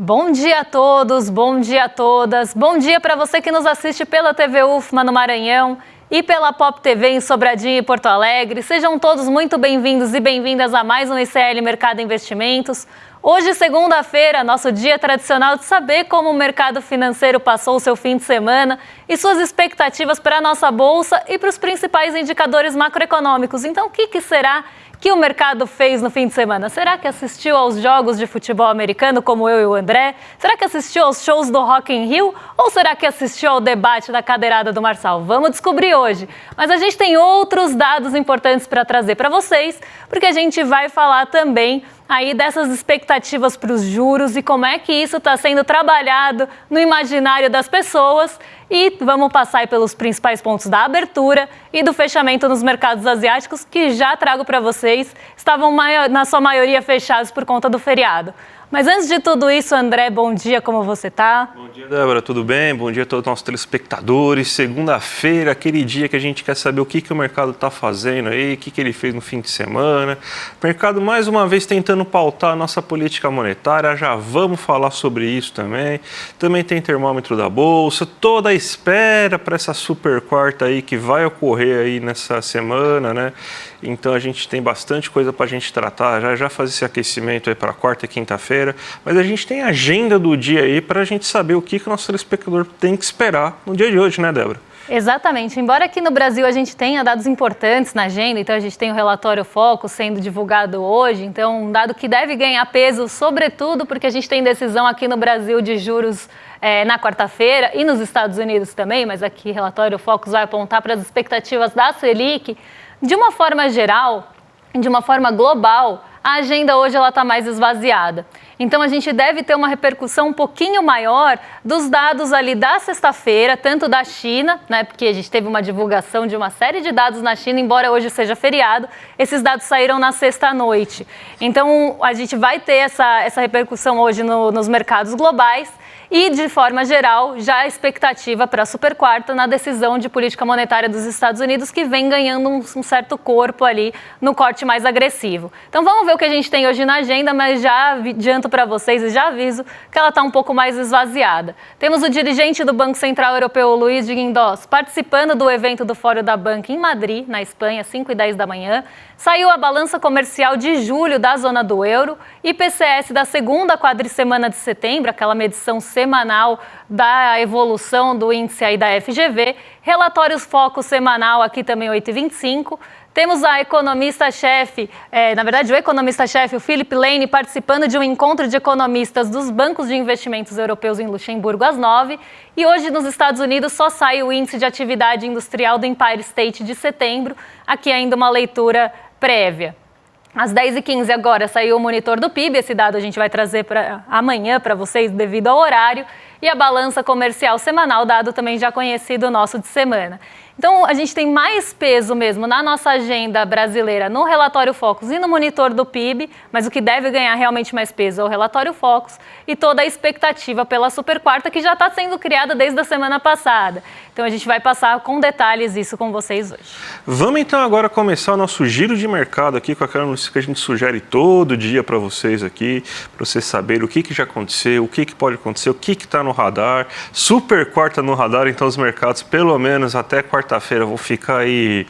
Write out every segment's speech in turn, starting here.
Bom dia a todos, bom dia a todas. Bom dia para você que nos assiste pela TV UFMA no Maranhão e pela Pop TV em Sobradinho e Porto Alegre. Sejam todos muito bem-vindos e bem-vindas a mais um ICL Mercado Investimentos. Hoje, segunda-feira, nosso dia tradicional de saber como o mercado financeiro passou o seu fim de semana e suas expectativas para a nossa bolsa e para os principais indicadores macroeconômicos. Então, o que será que o mercado fez no fim de semana? Será que assistiu aos jogos de futebol americano, como eu e o André? Será que assistiu aos shows do Rock in Rio? Ou será que assistiu ao debate da cadeirada do Marçal? Vamos descobrir hoje. Mas a gente tem outros dados importantes para trazer para vocês, porque a gente vai falar também aí dessas expectativas para os juros e como é que isso está sendo trabalhado no imaginário das pessoas. E vamos passar aí pelos principais pontos da abertura e do fechamento nos mercados asiáticos, que já trago para vocês, estavam na sua maioria fechados por conta do feriado. Mas antes de tudo isso, André, bom dia, como você está? Bom dia, Débora, tudo bem? Bom dia a todos os nossos telespectadores. Segunda-feira, aquele dia que a gente quer saber o que o mercado está fazendo aí, o que ele fez no fim de semana. O mercado, mais uma vez, tentando pautar a nossa política monetária, já vamos falar sobre isso também. Também tem termômetro da Bolsa, toda a espera para essa super quarta aí que vai ocorrer aí nessa semana, né? Então a gente tem bastante coisa para a gente tratar, já fazer esse aquecimento aí para quarta e quinta-feira, mas a gente tem a agenda do dia aí para a gente saber o que o nosso telespectador tem que esperar no dia de hoje, né, Débora? Exatamente. Embora aqui no Brasil a gente tenha dados importantes na agenda, então a gente tem o relatório Focus sendo divulgado hoje, então um dado que deve ganhar peso, sobretudo porque a gente tem decisão aqui no Brasil de juros na quarta-feira e nos Estados Unidos também, mas aqui o relatório Focus vai apontar para as expectativas da Selic. De uma forma geral, de uma forma global, a agenda hoje está mais esvaziada. Então, a gente deve ter uma repercussão um pouquinho maior dos dados ali da sexta-feira, tanto da China, né, porque a gente teve uma divulgação de uma série de dados na China, embora hoje seja feriado, esses dados saíram na sexta-noite. Então, a gente vai ter essa repercussão hoje nos mercados globais. E, de forma geral, já a expectativa para a super quarta na decisão de política monetária dos Estados Unidos, que vem ganhando um certo corpo ali no corte mais agressivo. Então, vamos ver o que a gente tem hoje na agenda, mas já adianto para vocês e já aviso que ela está um pouco mais esvaziada. Temos o dirigente do Banco Central Europeu, Luiz de Guindos, participando do evento do Fórum da Banca em Madrid, na Espanha, 5h10 da manhã. Saiu a balança comercial de julho da zona do euro, IPCS da segunda quadricemana de setembro, aquela medição semanal da evolução do índice aí da FGV, relatórios Focus semanal aqui também 8h25. Temos a economista-chefe, o economista-chefe, o Philip Lane, participando de um encontro de economistas dos bancos de investimentos europeus em Luxemburgo às 9h. E hoje nos Estados Unidos só sai o índice de atividade industrial do Empire State de setembro, aqui ainda uma leitura prévia. Às 10h15 agora saiu o monitor do PIB, esse dado a gente vai trazer para amanhã para vocês devido ao horário, e a balança comercial semanal, dado também já conhecido nosso de semana. Então, a gente tem mais peso mesmo na nossa agenda brasileira no relatório Focus e no monitor do PIB, mas o que deve ganhar realmente mais peso é o relatório Focus e toda a expectativa pela super quarta, que já está sendo criada desde a semana passada. Então, a gente vai passar com detalhes isso com vocês hoje. Vamos então agora começar o nosso giro de mercado aqui com aquela notícia que a gente sugere todo dia para vocês aqui, para vocês saberem o que já aconteceu, o que pode acontecer, o que está no radar. Super quarta no radar, então os mercados, pelo menos até quarta-feira, vão ficar aí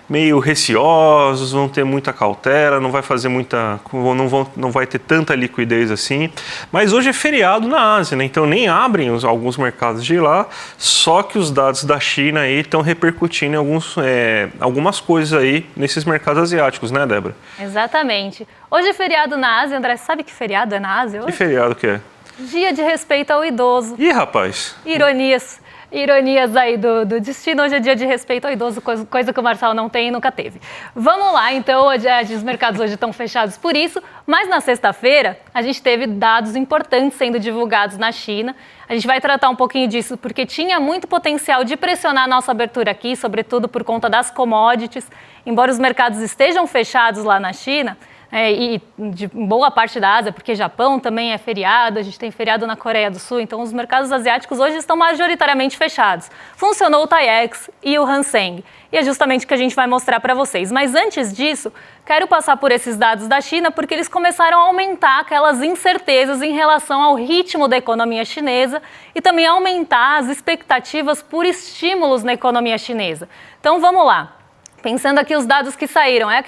meio receosos, vão ter muita cautela, não vai fazer não vai ter tanta liquidez assim. Mas hoje é feriado na Ásia, né? Então nem abrem alguns mercados de lá, só que os dados da China aí estão repercutindo em algumas coisas aí nesses mercados asiáticos, né, Débora? Exatamente. Hoje é feriado na Ásia, André, sabe que feriado é na Ásia hoje? Que feriado que é? Dia de respeito ao idoso. Ih, rapaz! Ironias aí do destino. Hoje é dia de respeito ao idoso, coisa que o Marçal não tem e nunca teve. Vamos lá, então, os mercados hoje estão fechados por isso, mas na sexta-feira a gente teve dados importantes sendo divulgados na China. A gente vai tratar um pouquinho disso porque tinha muito potencial de pressionar a nossa abertura aqui, sobretudo por conta das commodities. Embora os mercados estejam fechados lá na China, e de boa parte da Ásia, porque Japão também é feriado, a gente tem feriado na Coreia do Sul, então os mercados asiáticos hoje estão majoritariamente fechados. Funcionou o TAIEX e o Hang Seng, e é justamente o que a gente vai mostrar para vocês. Mas antes disso, quero passar por esses dados da China, porque eles começaram a aumentar aquelas incertezas em relação ao ritmo da economia chinesa e também aumentar as expectativas por estímulos na economia chinesa. Então vamos lá. Pensando aqui os dados que saíram, é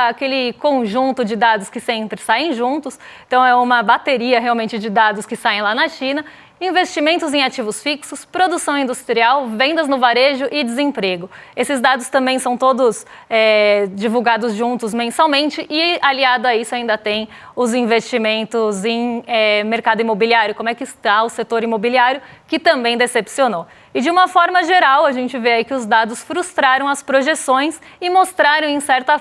aquele conjunto de dados que sempre saem juntos, então é uma bateria realmente de dados que saem lá na China. Investimentos em ativos fixos, produção industrial, vendas no varejo e desemprego. Esses dados também são todos divulgados juntos mensalmente e, aliado a isso, ainda tem os investimentos em mercado imobiliário, como é que está o setor imobiliário, que também decepcionou. E, de uma forma geral, a gente vê aí que os dados frustraram as projeções e mostraram, em certa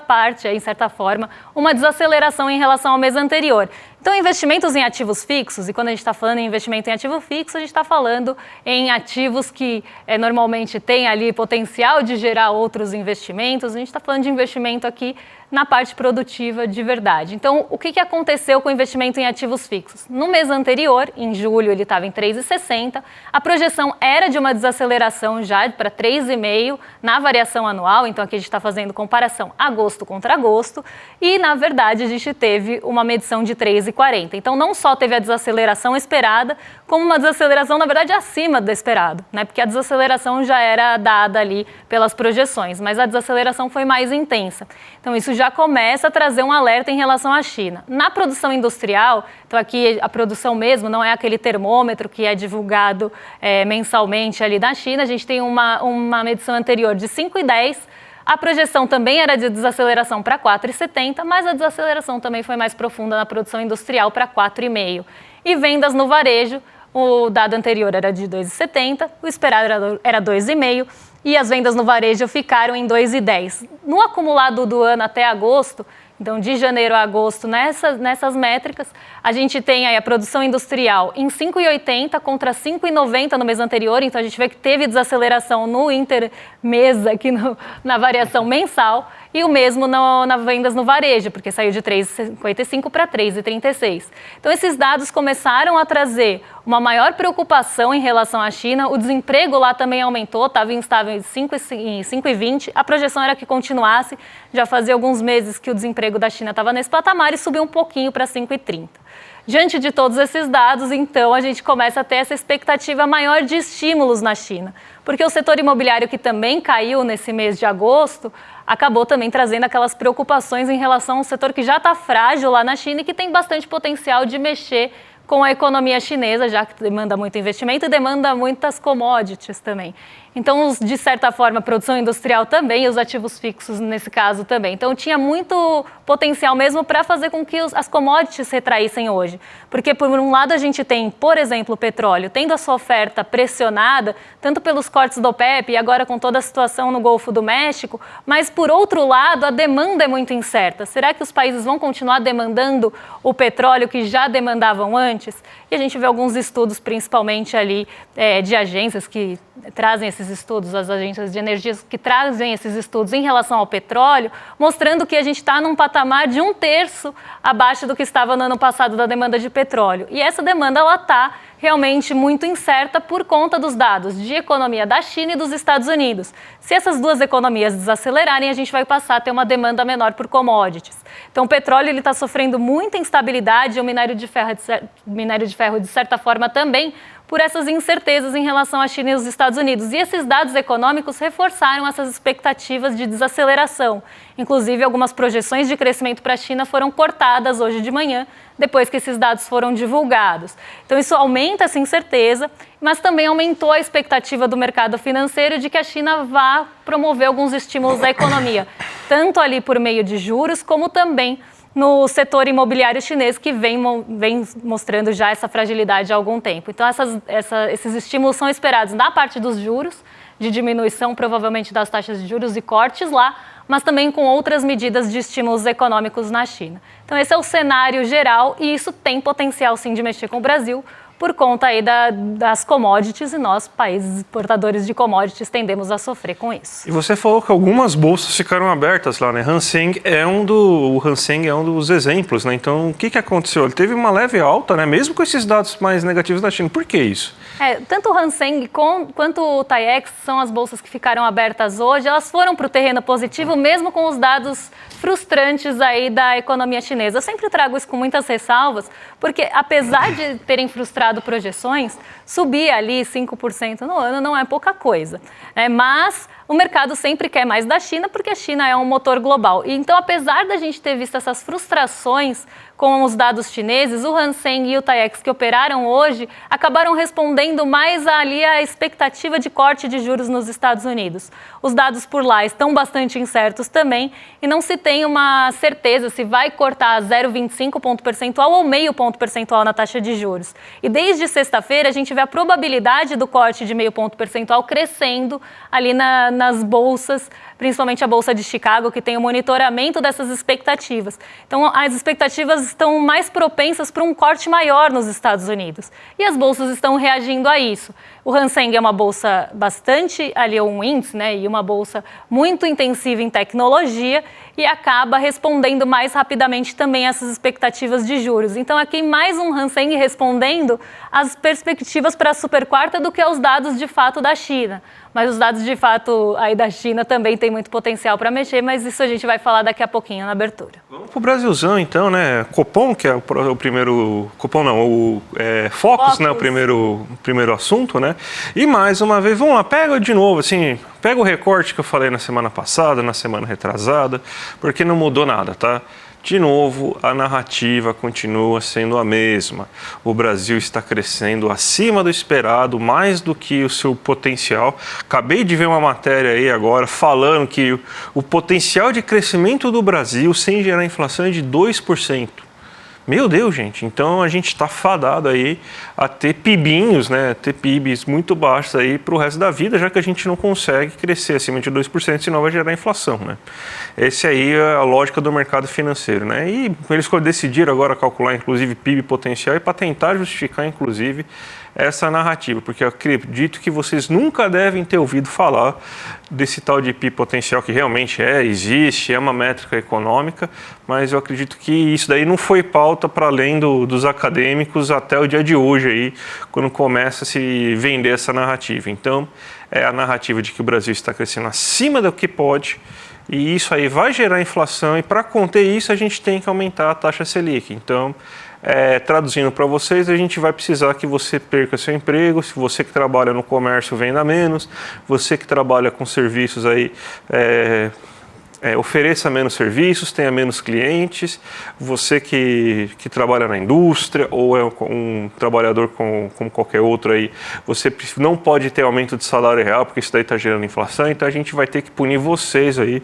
forma, uma desaceleração em relação ao mês anterior. Então, investimentos em ativos fixos, e quando a gente está falando em investimento em ativo fixo, a gente está falando em ativos que normalmente têm ali potencial de gerar outros investimentos, a gente está falando de investimento aqui na parte produtiva de verdade. Então, o que aconteceu com o investimento em ativos fixos? No mês anterior, em julho, ele estava em 3,60, a projeção era de uma desaceleração já para 3,5 na variação anual, então aqui a gente está fazendo comparação agosto contra agosto, e na verdade a gente teve uma medição de 3,40. Então, não só teve a desaceleração esperada, como uma desaceleração, na verdade, acima do esperado, né? Porque a desaceleração já era dada ali pelas projeções, mas a desaceleração foi mais intensa. Então, isso já começa a trazer um alerta em relação à China. Na produção industrial, então aqui a produção mesmo não é aquele termômetro que é divulgado mensalmente ali da China, a gente tem uma medição anterior de 5,10, a projeção também era de desaceleração para 4,70, mas a desaceleração também foi mais profunda na produção industrial para 4,5. E vendas no varejo, o dado anterior era de 2,70, o esperado era 2,5 e as vendas no varejo ficaram em 2,10. No acumulado do ano até agosto, então de janeiro a agosto, nessas métricas, a gente tem aí a produção industrial em 5,80 contra 5,90 no mês anterior, então a gente vê que teve desaceleração no intermês aqui na variação mensal, e o mesmo na vendas no varejo, porque saiu de 3,55 para 3,36. Então esses dados começaram a trazer uma maior preocupação em relação à China, o desemprego lá também aumentou, estava instável em 5,20, a projeção era que continuasse, já fazia alguns meses que o desemprego da China estava nesse patamar e subiu um pouquinho para 5,30. Diante de todos esses dados, então, a gente começa a ter essa expectativa maior de estímulos na China, porque o setor imobiliário, que também caiu nesse mês de agosto, acabou também trazendo aquelas preocupações em relação ao setor que já está frágil lá na China e que tem bastante potencial de mexer com a economia chinesa, já que demanda muito investimento e demanda muitas commodities também. Então, de certa forma, a produção industrial também, e os ativos fixos nesse caso também. Então, tinha muito potencial mesmo para fazer com que as commodities retraíssem hoje. Porque, por um lado, a gente tem, por exemplo, o petróleo, tendo a sua oferta pressionada, tanto pelos cortes do OPEP e agora com toda a situação no Golfo do México, mas, por outro lado, a demanda é muito incerta. Será que os países vão continuar demandando o petróleo que já demandavam antes? E a gente vê alguns estudos, principalmente ali, de agências que trazem esses estudos, as agências de energias que trazem esses estudos em relação ao petróleo, mostrando que a gente está num patamar de 1/3 abaixo do que estava no ano passado da demanda de petróleo. E essa demanda, ela está realmente muito incerta por conta dos dados de economia da China e dos Estados Unidos. Se essas duas economias desacelerarem, a gente vai passar a ter uma demanda menor por commodities. Então, o petróleo está sofrendo muita instabilidade, e o minério de ferro, de certa forma, também, por essas incertezas em relação à China e os Estados Unidos. E esses dados econômicos reforçaram essas expectativas de desaceleração. Inclusive, algumas projeções de crescimento para a China foram cortadas hoje de manhã, depois que esses dados foram divulgados. Então, isso aumenta essa incerteza, mas também aumentou a expectativa do mercado financeiro de que a China vá promover alguns estímulos à economia, tanto ali por meio de juros, como também no setor imobiliário chinês, que vem mostrando já essa fragilidade há algum tempo. Então, esses estímulos são esperados na parte dos juros, de diminuição provavelmente das taxas de juros e cortes lá, mas também com outras medidas de estímulos econômicos na China. Então, esse é o cenário geral e isso tem potencial, sim, de mexer com o Brasil, por conta aí das commodities, e nós, países exportadores de commodities, tendemos a sofrer com isso. E você falou que algumas bolsas ficaram abertas lá, né? O Hang Seng é um dos exemplos, né? Então, o que aconteceu? Ele teve uma leve alta, né? Mesmo com esses dados mais negativos da China. Por que isso? Tanto o Hang Seng quanto o TAIEX são as bolsas que ficaram abertas hoje, elas foram para o terreno positivo, mesmo com os dados frustrantes aí da economia chinesa. Eu sempre trago isso com muitas ressalvas, porque apesar de terem frustrado projeções, subir ali 5% no ano não é pouca coisa, né? Mas o mercado sempre quer mais da China, porque a China é um motor global. E então, apesar da gente ter visto essas frustrações com os dados chineses, o Hang Seng e o TAIEX que operaram hoje acabaram respondendo mais ali à expectativa de corte de juros nos Estados Unidos. Os dados por lá estão bastante incertos também e não se tem uma certeza se vai cortar 0,25 ponto percentual ou meio ponto percentual na taxa de juros. E desde sexta-feira a gente vê a probabilidade do corte de meio ponto percentual crescendo ali nas bolsas, principalmente a Bolsa de Chicago, que tem o monitoramento dessas expectativas. Então, as expectativas estão mais propensas para um corte maior nos Estados Unidos. E as bolsas estão reagindo a isso. O Hang Seng é uma bolsa bastante, ali um índice, né, e uma bolsa muito intensiva em tecnologia e acaba respondendo mais rapidamente também essas expectativas de juros. Então, aqui mais um Hang Seng respondendo às perspectivas para a super quarta do que aos dados de fato da China. Mas os dados de fato aí da China também tem muito potencial para mexer, mas isso a gente vai falar daqui a pouquinho na abertura. Vamos para o Brasilzão então, né? Copom, que é o primeiro... Copom não, o Focus, né? O primeiro assunto, né? E mais uma vez, vamos lá, pega de novo, assim, pega o recorte que eu falei na semana passada, na semana retrasada, porque não mudou nada, tá? De novo, a narrativa continua sendo a mesma. O Brasil está crescendo acima do esperado, mais do que o seu potencial. Acabei de ver uma matéria aí agora falando que o potencial de crescimento do Brasil sem gerar inflação é de 2%. Meu Deus, gente, então a gente está fadado aí a ter PIBinhos, né, ter PIBs muito baixos aí para o resto da vida, já que a gente não consegue crescer acima de 2%, senão vai gerar inflação, né. Essa aí é a lógica do mercado financeiro, né, e eles decidiram agora calcular, inclusive, PIB potencial e para tentar justificar, inclusive, essa narrativa, porque eu acredito que vocês nunca devem ter ouvido falar desse tal de PIB potencial, que realmente existe, é uma métrica econômica, mas eu acredito que isso daí não foi pauta para além dos acadêmicos até o dia de hoje, aí, quando começa a se vender essa narrativa. Então, é a narrativa de que o Brasil está crescendo acima do que pode, e isso aí vai gerar inflação, e para conter isso a gente tem que aumentar a taxa Selic. Então, traduzindo para vocês, a gente vai precisar que você perca seu emprego, se você que trabalha no comércio venda menos, você que trabalha com serviços aí ofereça menos serviços, tenha menos clientes, você que trabalha na indústria ou é um trabalhador como qualquer outro aí, você não pode ter aumento de salário real, porque isso daí está gerando inflação, então a gente vai ter que punir vocês aí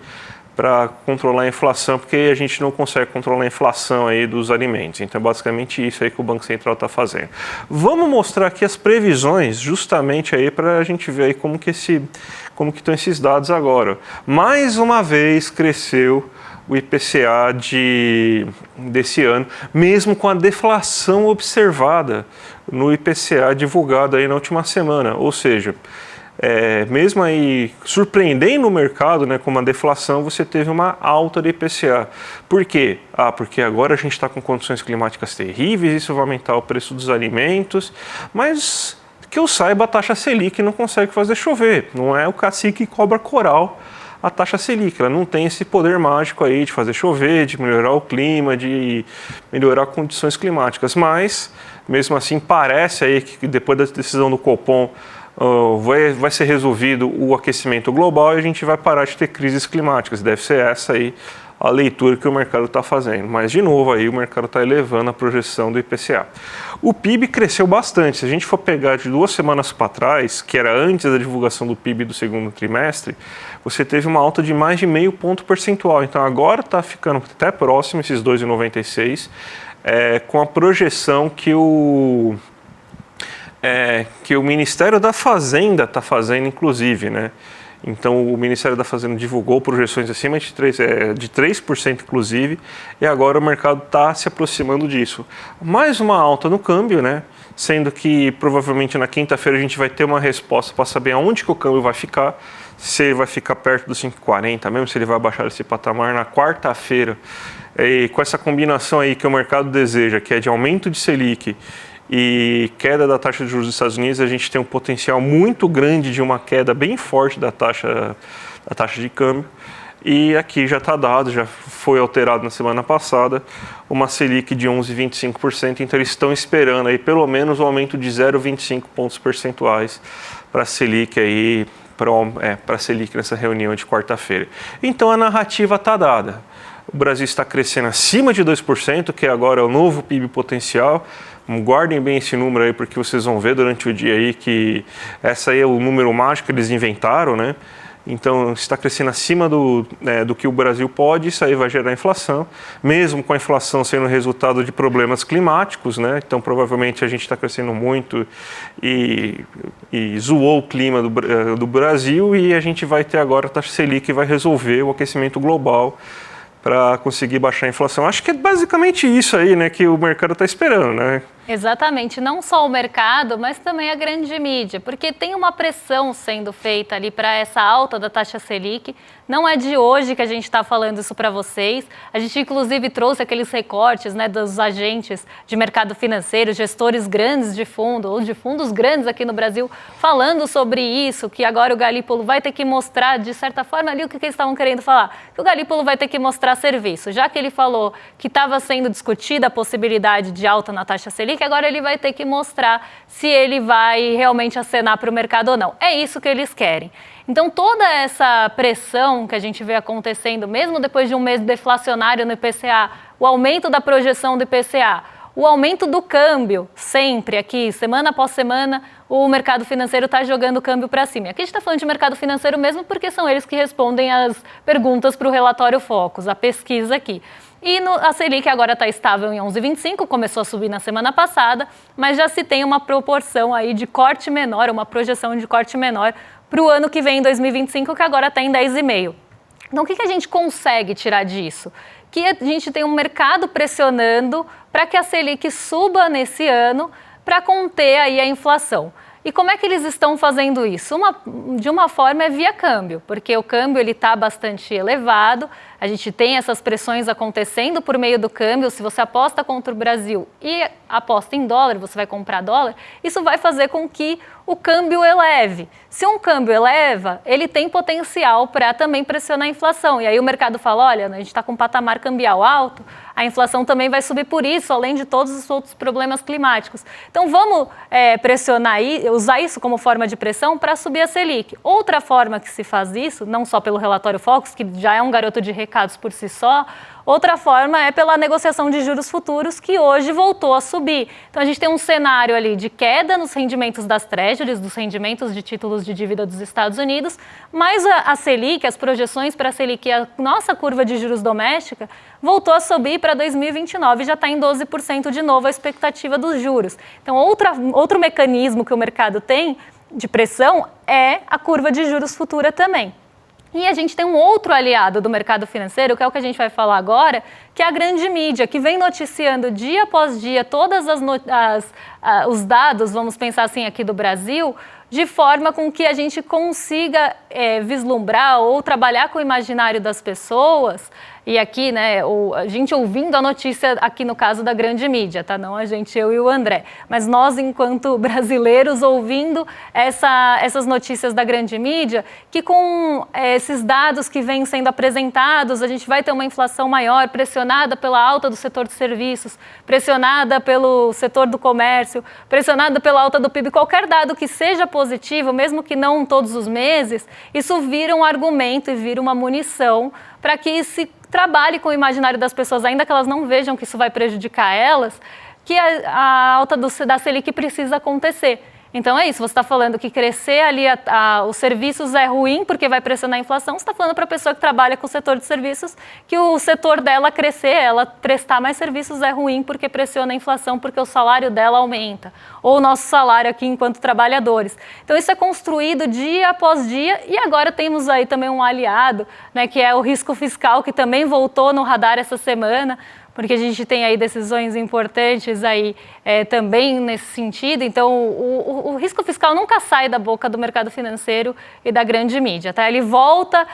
para controlar a inflação, porque a gente não consegue controlar a inflação aí dos alimentos. Então, é basicamente isso aí que o Banco Central está fazendo. Vamos mostrar aqui as previsões, justamente aí para a gente ver aí como que estão esses dados agora. Mais uma vez cresceu o IPCA desse ano, mesmo com a deflação observada no IPCA divulgado aí na última semana, ou seja, mesmo aí surpreendendo o mercado, né, com uma deflação, você teve uma alta de IPCA. Por quê? Porque agora a gente está com condições climáticas terríveis, isso vai aumentar o preço dos alimentos, mas que eu saiba, a taxa Selic não consegue fazer chover, não é o cacique que cobra coral a taxa Selic, ela não tem esse poder mágico aí de fazer chover, de melhorar o clima, de melhorar condições climáticas, mas mesmo assim parece aí que depois da decisão do Copom vai ser resolvido o aquecimento global e a gente vai parar de ter crises climáticas. Deve ser essa aí a leitura que o mercado está fazendo. Mas, de novo, aí o mercado está elevando a projeção do IPCA. O PIB cresceu bastante. Se a gente for pegar de 2 semanas para trás, que era antes da divulgação do PIB do segundo trimestre, você teve uma alta de mais de meio ponto percentual. Então, agora está ficando até próximo, esses 2,96, com a projeção que o Ministério da Fazenda está fazendo, inclusive, né? Então, o Ministério da Fazenda divulgou projeções acima de 3%, inclusive, e agora o mercado está se aproximando disso. Mais uma alta no câmbio, né? sendo que provavelmente na quinta-feira a gente vai ter uma resposta para saber aonde que o câmbio vai ficar, se ele vai ficar perto dos 5,40 mesmo, se ele vai baixar esse patamar na quarta-feira. E com essa combinação aí que o mercado deseja, que é de aumento de Selic e queda da taxa de juros dos Estados Unidos, a gente tem um potencial muito grande de uma queda bem forte da taxa de câmbio. E aqui já está dado, já foi alterado na semana passada, uma Selic de 11,25%, então eles estão esperando aí pelo menos um aumento de 0,25 pontos percentuais para a Selic aí, para a Selic nessa reunião de quarta-feira. Então a narrativa está dada. O Brasil está crescendo acima de 2%, que agora é o novo PIB potencial. Guardem bem esse número aí, porque vocês vão ver durante o dia aí que essa aí é o número mágico que eles inventaram, né? Então, está crescendo acima do que o Brasil pode, isso aí vai gerar inflação, mesmo com a inflação sendo resultado de problemas climáticos, né? Então, provavelmente a gente está crescendo muito e zoou o clima do Brasil, e a gente vai ter agora a taxa Selic que vai resolver o aquecimento global para conseguir baixar a inflação. Acho que é basicamente isso aí, né, que o mercado está esperando, né? Exatamente, não só o mercado, mas também a grande mídia, porque tem uma pressão sendo feita ali para essa alta da taxa Selic. Não é de hoje que a gente está falando isso para vocês. A gente, inclusive, trouxe aqueles recortes, né, dos agentes de mercado financeiro, gestores grandes de fundo, ou de fundos grandes aqui no Brasil, falando sobre isso, que agora o Galípolo vai ter que mostrar, de certa forma, ali o que eles estavam querendo falar, que o Galípolo vai ter que mostrar serviço. Já que ele falou que estava sendo discutida a possibilidade de alta na taxa Selic, agora ele vai ter que mostrar se ele vai realmente acenar para o mercado ou não. É isso que eles querem. Então, toda essa pressão que a gente vê acontecendo, mesmo depois de um mês deflacionário no IPCA, o aumento da projeção do IPCA, o aumento do câmbio, sempre aqui, semana após semana, o mercado financeiro está jogando o câmbio para cima. Aqui a gente está falando de mercado financeiro mesmo porque são eles que respondem as perguntas para o relatório Focus, a pesquisa aqui. E a Selic agora está estável em 11,25, começou a subir na semana passada, mas já se tem uma proporção aí de corte menor, uma projeção de corte menor para o ano que vem, em 2025, que agora está em 10,5. Então, o que a gente consegue tirar disso? Que a gente tem um mercado pressionando para que a Selic suba nesse ano para conter aí a inflação. E como é que eles estão fazendo isso? De uma forma é via câmbio, porque o câmbio está bastante elevado, a gente tem essas pressões acontecendo por meio do câmbio. Se você aposta contra o Brasil e aposta em dólar, você vai comprar dólar, isso vai fazer com que o câmbio eleve. Se um câmbio eleva, ele tem potencial para também pressionar a inflação. E aí o mercado fala, olha, a gente está com um patamar cambial alto, a inflação também vai subir por isso, além de todos os outros problemas climáticos. Então vamos pressionar e usar isso como forma de pressão para subir a Selic. Outra forma que se faz isso, não só pelo relatório Focus, que já é um garoto de recados por si só, outra forma é pela negociação de juros futuros, que hoje voltou a subir. Então, a gente tem um cenário ali de queda nos rendimentos das treasuries, dos rendimentos de títulos de dívida dos Estados Unidos, mas a Selic, as projeções para a Selic, a nossa curva de juros doméstica, voltou a subir para 2029, já está em 12% de novo a expectativa dos juros. Então, outro mecanismo que o mercado tem de pressão é a curva de juros futura também. E a gente tem um outro aliado do mercado financeiro, que é o que a gente vai falar agora, que é a grande mídia, que vem noticiando dia após dia todos os dados, vamos pensar assim, aqui do Brasil, de forma com que a gente consiga vislumbrar ou trabalhar com o imaginário das pessoas. E aqui, né, a gente ouvindo a notícia, aqui no caso da grande mídia, tá? Não a gente, eu e o André. Mas nós, enquanto brasileiros, ouvindo essas notícias da grande mídia, que com esses dados que vêm sendo apresentados, a gente vai ter uma inflação maior, pressionada pela alta do setor de serviços, pressionada pelo setor do comércio, pressionada pela alta do PIB. Qualquer dado que seja positivo, mesmo que não todos os meses, isso vira um argumento e vira uma munição para que se trabalhe com o imaginário das pessoas, ainda que elas não vejam que isso vai prejudicar elas, que a alta da Selic precisa acontecer. Então é isso, você está falando que crescer ali os serviços é ruim porque vai pressionar a inflação, você está falando para a pessoa que trabalha com o setor de serviços que o setor dela crescer, ela prestar mais serviços é ruim porque pressiona a inflação, porque o salário dela aumenta, ou o nosso salário aqui enquanto trabalhadores. Então isso é construído dia após dia e agora temos aí também um aliado, né, que é o risco fiscal, que também voltou no radar essa semana, porque a gente tem aí decisões importantes aí também nesse sentido. Então, o risco fiscal nunca sai da boca do mercado financeiro e da grande mídia, tá? Ele volta,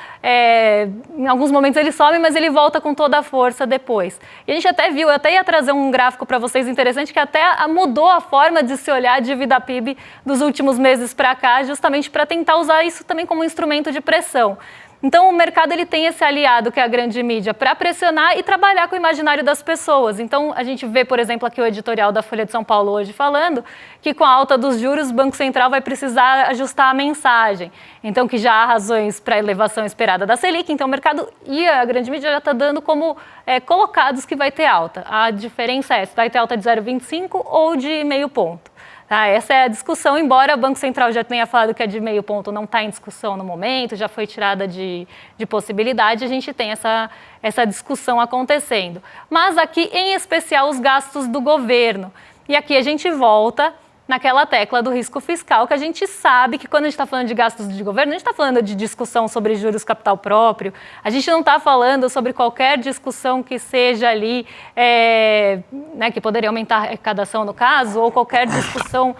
em alguns momentos ele some, mas ele volta com toda a força depois. E a gente até viu, eu até ia trazer um gráfico para vocês interessante, que até mudou a forma de se olhar a dívida PIB dos últimos meses para cá, justamente para tentar usar isso também como instrumento de pressão. Então, o mercado ele tem esse aliado, que é a grande mídia, para pressionar e trabalhar com o imaginário das pessoas. Então, a gente vê, por exemplo, aqui o editorial da Folha de São Paulo hoje falando que com a alta dos juros, o Banco Central vai precisar ajustar a mensagem. Então, que já há razões para a elevação esperada da Selic. Então, o mercado e a grande mídia já está dando como colocados que vai ter alta. A diferença é se vai ter alta de 0,25 ou de meio ponto. Tá, essa é a discussão, embora o Banco Central já tenha falado que a de meio ponto não está em discussão no momento, já foi tirada de possibilidade, a gente tem essa discussão acontecendo. Mas aqui, em especial, os gastos do governo. E aqui a gente volta naquela tecla do risco fiscal, que a gente sabe que quando a gente está falando de gastos de governo, a gente está falando de discussão sobre juros capital próprio, a gente não está falando sobre qualquer discussão que seja ali, que poderia aumentar a arrecadação no caso, ou qualquer discussão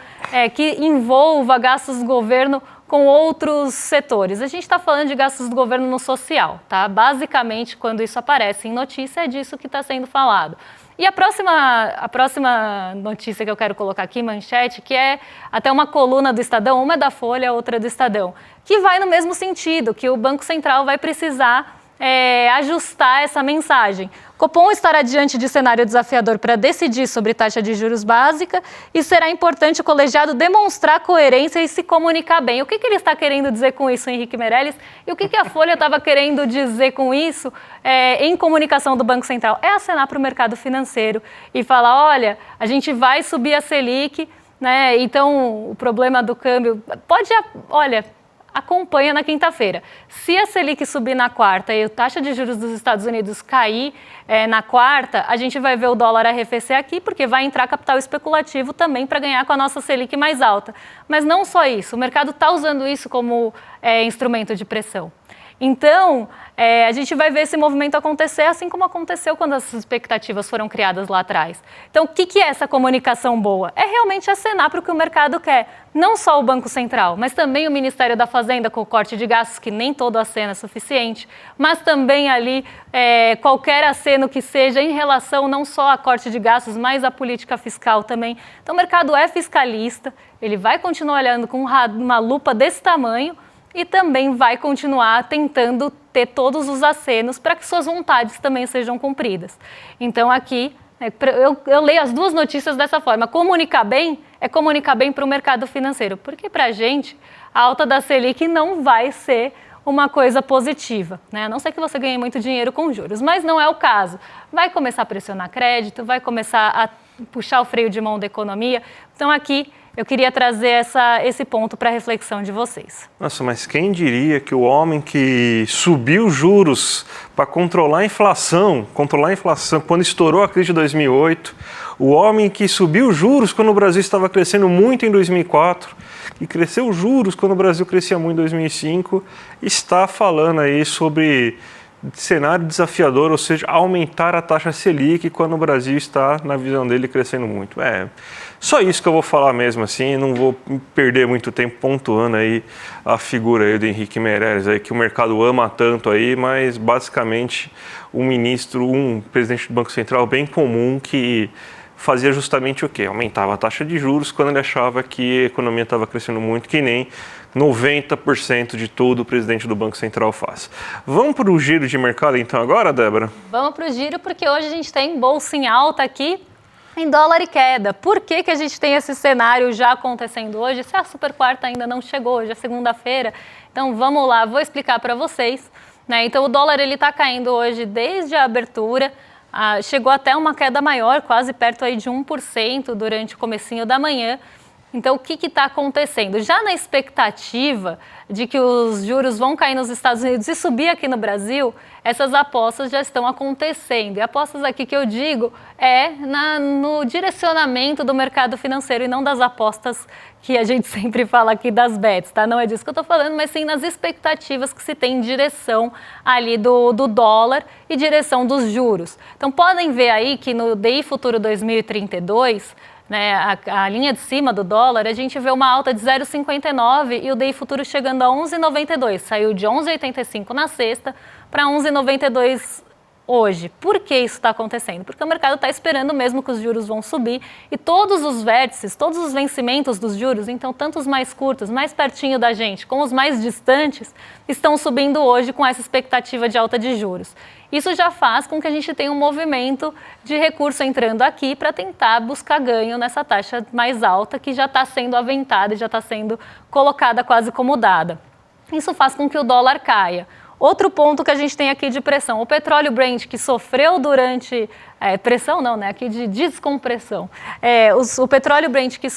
que envolva gastos do governo com outros setores. A gente está falando de gastos do governo no social, tá? Basicamente, quando isso aparece em notícia, é disso que está sendo falado. E a próxima notícia que eu quero colocar aqui, manchete, que é até uma coluna do Estadão, uma é da Folha, outra é do Estadão, que vai no mesmo sentido, que o Banco Central vai precisar ajustar essa mensagem. Copom estará diante de cenário desafiador para decidir sobre taxa de juros básica e será importante o colegiado demonstrar coerência e se comunicar bem. O que ele está querendo dizer com isso, Henrique Meirelles? E o que a Folha estava querendo dizer com isso em comunicação do Banco Central? É acenar para o mercado financeiro e falar, olha, a gente vai subir a Selic, né? Então o problema do câmbio acompanha na quinta-feira. Se a Selic subir na quarta e a taxa de juros dos Estados Unidos cair na quarta, a gente vai ver o dólar arrefecer aqui, porque vai entrar capital especulativo também para ganhar com a nossa Selic mais alta. Mas não só isso, o mercado está usando isso como instrumento de pressão. Então, a gente vai ver esse movimento acontecer assim como aconteceu quando as expectativas foram criadas lá atrás. Então, o que é essa comunicação boa? É realmente acenar para o que o mercado quer. Não só o Banco Central, mas também o Ministério da Fazenda com o corte de gastos, que nem todo aceno é suficiente, mas também ali qualquer aceno que seja em relação não só a corte de gastos, mas a política fiscal também. Então, o mercado é fiscalista, ele vai continuar olhando com uma lupa desse tamanho, e também vai continuar tentando ter todos os acenos para que suas vontades também sejam cumpridas. Então, aqui, eu leio as duas notícias dessa forma. Comunicar bem é comunicar bem para o mercado financeiro, porque para a gente, a alta da Selic não vai ser uma coisa positiva, né? A não ser que você ganhe muito dinheiro com juros, mas não é o caso. Vai começar a pressionar crédito, vai começar a puxar o freio de mão da economia. Então, aqui, eu queria trazer esse ponto para a reflexão de vocês. Nossa, mas quem diria que o homem que subiu juros para controlar a inflação, quando estourou a crise de 2008, o homem que subiu juros quando o Brasil estava crescendo muito em 2004, que cresceu juros quando o Brasil crescia muito em 2005, está falando aí sobre cenário desafiador, ou seja, aumentar a taxa Selic quando o Brasil está, na visão dele, crescendo muito. Só isso que eu vou falar mesmo assim, não vou perder muito tempo pontuando aí a figura aí do Henrique Meirelles, aí, que o mercado ama tanto aí, mas basicamente um presidente do Banco Central bem comum que fazia justamente o quê? Aumentava a taxa de juros quando ele achava que a economia estava crescendo muito, que nem 90% de todo o presidente do Banco Central faz. Vamos para o giro de mercado então agora, Débora? Vamos para o giro, porque hoje a gente tem bolsa em alta aqui, em dólar e queda. Por que a gente tem esse cenário já acontecendo hoje? Se a super quarta ainda não chegou, hoje é segunda-feira. Então vamos lá, vou explicar para vocês. Então o dólar está caindo hoje desde a abertura, chegou até uma queda maior, quase perto aí de 1% durante o comecinho da manhã. Então, o que está acontecendo? Já na expectativa de que os juros vão cair nos Estados Unidos e subir aqui no Brasil, essas apostas já estão acontecendo. E apostas aqui que eu digo no direcionamento do mercado financeiro e não das apostas que a gente sempre fala aqui das bets, tá? Não é disso que eu estou falando, mas sim nas expectativas que se tem em direção ali do dólar e direção dos juros. Então, podem ver aí que no DI Futuro 2032, né, a linha de cima do dólar, a gente vê uma alta de 0,59 e o DI Futuro chegando a 11,92. Saiu de 11,85 na sexta para 11,92 hoje. Por que isso está acontecendo? Porque o mercado está esperando mesmo que os juros vão subir e todos os vértices, todos os vencimentos dos juros, então tanto os mais curtos, mais pertinho da gente, como os mais distantes, estão subindo hoje com essa expectativa de alta de juros. Isso já faz com que a gente tenha um movimento de recurso entrando aqui para tentar buscar ganho nessa taxa mais alta que já está sendo aventada e já está sendo colocada quase como dada. Isso faz com que o dólar caia. Outro ponto que a gente tem aqui de pressão, o petróleo Brent, que sofreu durante... pressão não, né? Aqui de descompressão. O petróleo Brent, que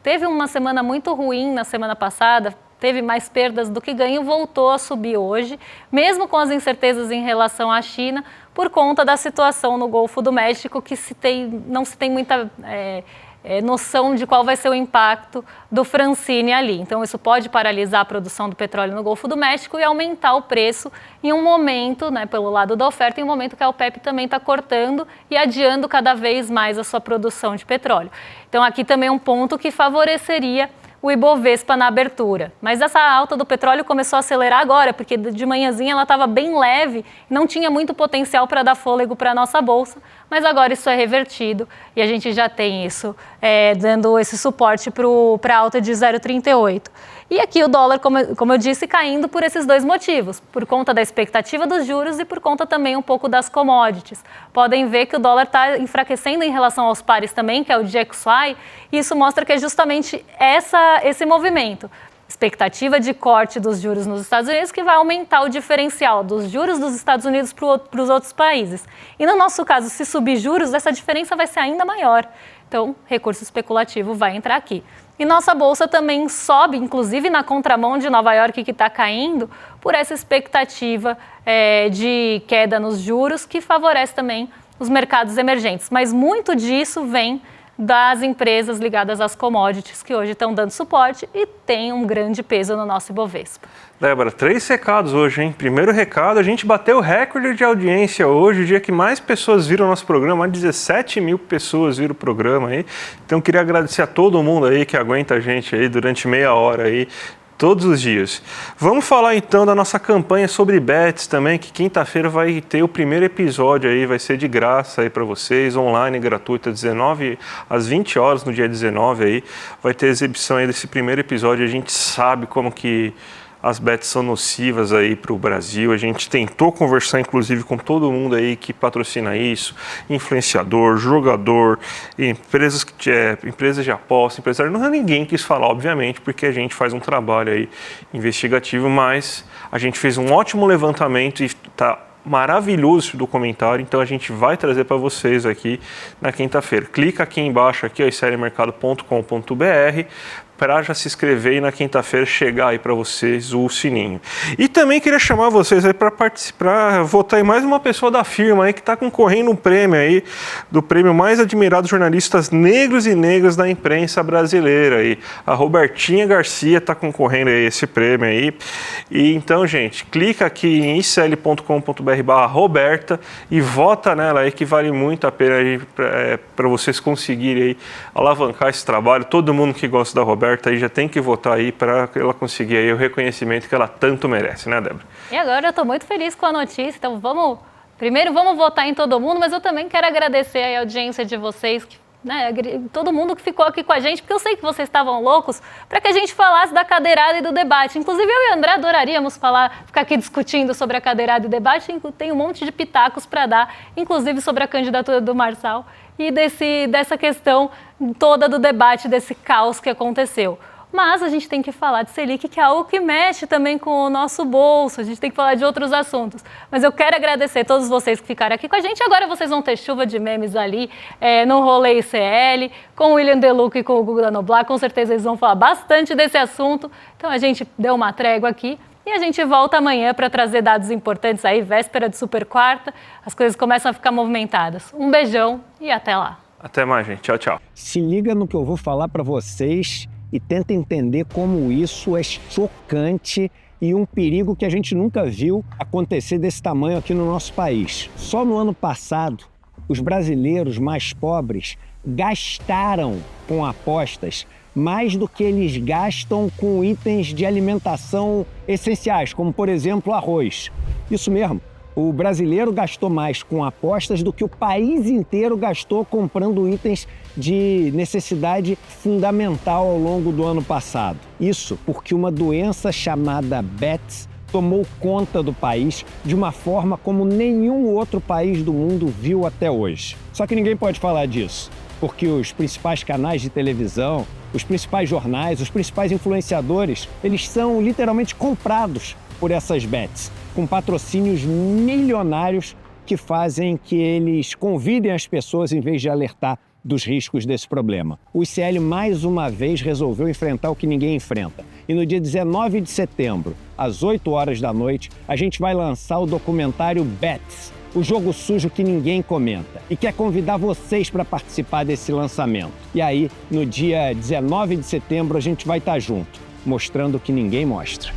teve uma semana muito ruim na semana passada, teve mais perdas do que ganho, voltou a subir hoje, mesmo com as incertezas em relação à China, por conta da situação no Golfo do México, que não se tem muita... noção de qual vai ser o impacto do Francine ali. Então, isso pode paralisar a produção do petróleo no Golfo do México e aumentar o preço em um momento, né, pelo lado da oferta, em um momento que a OPEP também está cortando e adiando cada vez mais a sua produção de petróleo. Então, aqui também um ponto que favoreceria o Ibovespa na abertura. Mas essa alta do petróleo começou a acelerar agora, porque de manhãzinha ela estava bem leve, não tinha muito potencial para dar fôlego para a nossa bolsa, mas agora isso é revertido e a gente já tem isso dando esse suporte para a alta de 0,38. E aqui o dólar, como eu disse, caindo por esses dois motivos, por conta da expectativa dos juros e por conta também um pouco das commodities. Podem ver que o dólar está enfraquecendo em relação aos pares também, que é o DXY, e isso mostra que é justamente esse movimento. Expectativa de corte dos juros nos Estados Unidos que vai aumentar o diferencial dos juros dos Estados Unidos para os outros países. E no nosso caso, se subir juros, essa diferença vai ser ainda maior. Então, recurso especulativo vai entrar aqui. E nossa bolsa também sobe, inclusive na contramão de Nova York, que está caindo, por essa expectativa de queda nos juros, que favorece também os mercados emergentes. Mas muito disso vem das empresas ligadas às commodities, que hoje estão dando suporte e tem um grande peso no nosso Ibovespa. Débora, 3 recados hoje, hein? Primeiro recado, a gente bateu o recorde de audiência hoje, o dia que mais pessoas viram o nosso programa, mais de 17 mil pessoas viram o programa aí. Então, queria agradecer a todo mundo aí que aguenta a gente aí durante meia hora aí, todos os dias. Vamos falar então da nossa campanha sobre bets também, que quinta-feira vai ter o primeiro episódio aí, vai ser de graça aí para vocês, online, gratuita, 19 às 20 horas no dia 19 aí, vai ter exibição aí desse primeiro episódio. A gente sabe como que as bets são nocivas aí para o Brasil. A gente tentou conversar, inclusive, com todo mundo aí que patrocina isso, influenciador, jogador, empresas de aposta, empresário. Não, ninguém quis falar, obviamente, porque a gente faz um trabalho aí investigativo, mas a gente fez um ótimo levantamento e está maravilhoso esse documentário, então a gente vai trazer para vocês aqui na quinta-feira. Clica aqui embaixo, aqui, isériemercado.com.br, para já se inscrever e na quinta-feira chegar aí para vocês o sininho. E também queria chamar vocês aí para participar, votar em mais uma pessoa da firma aí que está concorrendo um prêmio aí, do prêmio mais admirado jornalistas negros e negras da imprensa brasileira aí. A Robertinha Garcia está concorrendo a esse prêmio aí. E então, gente, clica aqui em icl.com.br/Roberta e vota nela aí, que vale muito a pena aí para vocês conseguirem aí alavancar esse trabalho. Todo mundo que gosta da Roberta aí já tem que votar aí para ela conseguir aí o reconhecimento que ela tanto merece, né, Débora? E agora eu estou muito feliz com a notícia, então primeiro vamos votar em todo mundo, mas eu também quero agradecer a audiência de vocês, né, todo mundo que ficou aqui com a gente, porque eu sei que vocês estavam loucos para que a gente falasse da cadeirada e do debate. Inclusive eu e o André adoraríamos ficar aqui discutindo sobre a cadeirada e o debate, tem um monte de pitacos para dar, inclusive sobre a candidatura do Marçal e dessa questão toda do debate, desse caos que aconteceu. Mas a gente tem que falar de Selic, que é algo que mexe também com o nosso bolso, a gente tem que falar de outros assuntos. Mas eu quero agradecer a todos vocês que ficaram aqui com a gente. Agora vocês vão ter chuva de memes ali no Rolê ICL, com o William Deluca e com o Guga Noblar. Com certeza eles vão falar bastante desse assunto. Então a gente deu uma trégua aqui. E a gente volta amanhã para trazer dados importantes aí, véspera de super quarta. As coisas começam a ficar movimentadas. Um beijão e até lá. Até mais, gente. Tchau, tchau. Se liga no que eu vou falar para vocês e tenta entender como isso é chocante e um perigo que a gente nunca viu acontecer desse tamanho aqui no nosso país. Só no ano passado, os brasileiros mais pobres gastaram com apostas mais do que eles gastam com itens de alimentação essenciais, como, por exemplo, arroz. Isso mesmo, o brasileiro gastou mais com apostas do que o país inteiro gastou comprando itens de necessidade fundamental ao longo do ano passado. Isso porque uma doença chamada Bets tomou conta do país de uma forma como nenhum outro país do mundo viu até hoje. Só que ninguém pode falar disso, porque os principais canais de televisão, os principais jornais, os principais influenciadores, eles são literalmente comprados por essas bets, com patrocínios milionários que fazem que eles convidem as pessoas em vez de alertar dos riscos desse problema. O ICL mais uma vez resolveu enfrentar o que ninguém enfrenta. E no dia 19 de setembro, às 8 horas da noite, a gente vai lançar o documentário Bets, o jogo sujo que ninguém comenta, e quer convidar vocês para participar desse lançamento. E aí, no dia 19 de setembro, a gente vai estar junto, mostrando o que ninguém mostra.